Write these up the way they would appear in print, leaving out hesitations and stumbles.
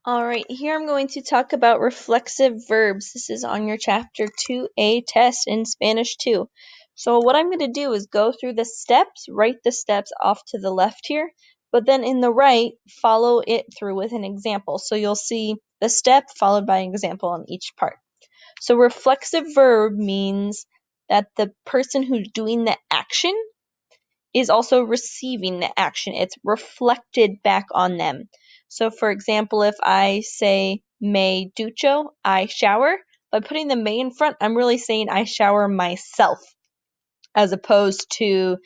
Alright, here I'm going to talk about reflexive verbs. This is on your Chapter 2A test in Spanish 2. So what I'm going to do is go through the steps, write the steps off to the left here, but then in the right, follow it through with an example. So you'll see the step followed by an example on each part. So reflexive verb means that the person who's doing the action is also receiving the action. It's reflected back on them. So for example, if I say me ducho, I shower, by putting the me in front, I'm really saying I shower myself, as opposed to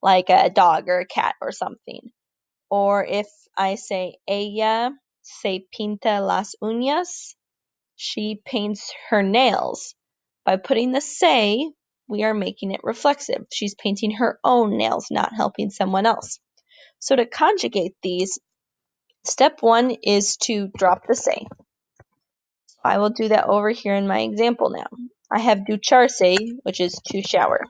like a dog or a cat or something. Or if I say ella se pinta las uñas, she paints her nails. By putting the se, we are making it reflexive. She's painting her own nails, not helping someone else. So to conjugate these, step 1 is to drop the se. So I will do that over here in my example now. I have ducharse, which is to shower.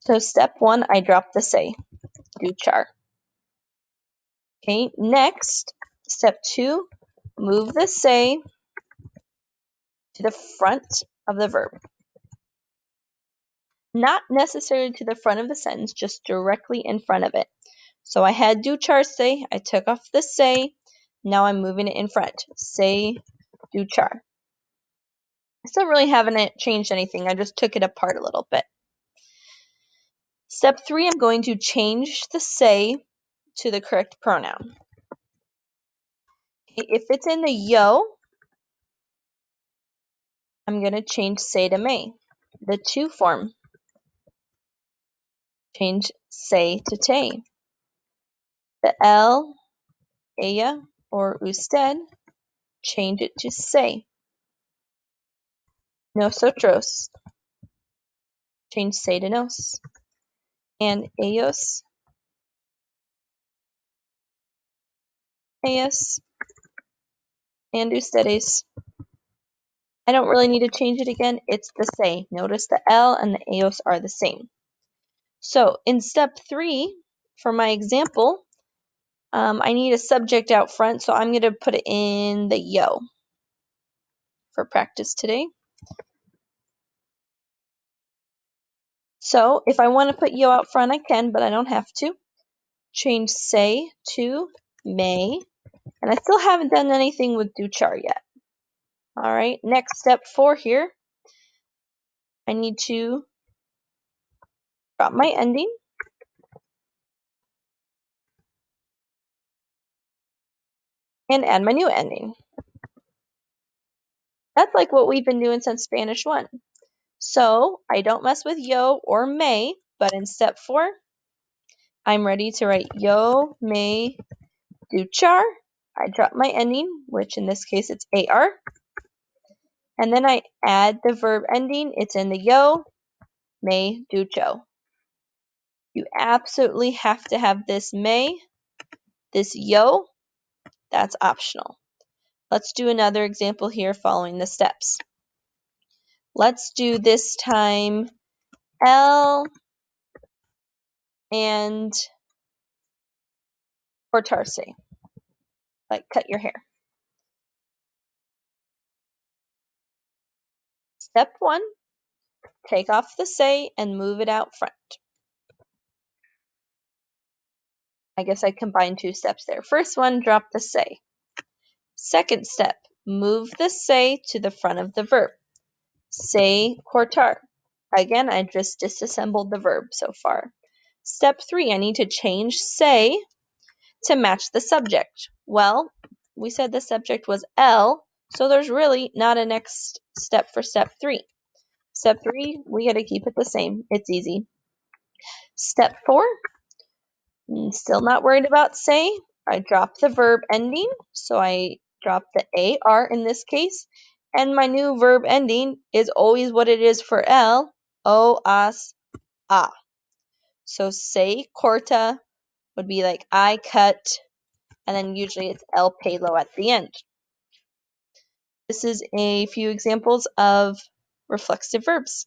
So step 1, I drop the se, duchar. Okay, next, step 2, move the se to the front of the verb. Not necessarily to the front of the sentence, just directly in front of it. So I had ducharse, I took off the se, now I'm moving it in front. Se, duchar. I still really haven't changed anything, I just took it apart a little bit. Step 3, I'm going to change the se to the correct pronoun. If it's in the yo, I'm going to change se to me. The to form, change se to te. The el, ella, or usted, change it to se. Nosotros, change se to nos. And ellos, ellas, and ustedes. I don't really need to change it again. It's the se. Notice the el and the ellos are the same. So in step 3, for my example, I need a subject out front, so I'm going to put it in the yo for practice today. So if I want to put yo out front, I can, but I don't have to. Change se to me, and I still haven't done anything with duchar yet. All right, next step 4 here. I need to drop my ending and add my new ending. That's like what we've been doing since Spanish 1. So I don't mess with yo or me, but in step 4, I'm ready to write yo, me, duchar. I drop my ending, which in this case it's AR. And then I add the verb ending. It's in the yo, me, ducho. You absolutely have to have this me, this yo. That's optional. Let's do another example here following the steps. Let's do this time L and cortarse, like cut your hair. Step 1, take off the se and move it out front. I guess I combined 2 steps there. First one, drop the se. Second step, move the se to the front of the verb. Se cortar. Again, I just disassembled the verb so far. Step 3, I need to change se to match the subject. Well, we said the subject was L, so there's really not a next step for step 3. Step 3, we got to keep it the same. It's easy. Step 4, still not worried about se. I drop the verb ending, so I drop the AR in this case, and my new verb ending is always what it is for L, o, as, a. So se corta would be like I cut, and then usually it's el pelo at the end. This is a few examples of reflexive verbs.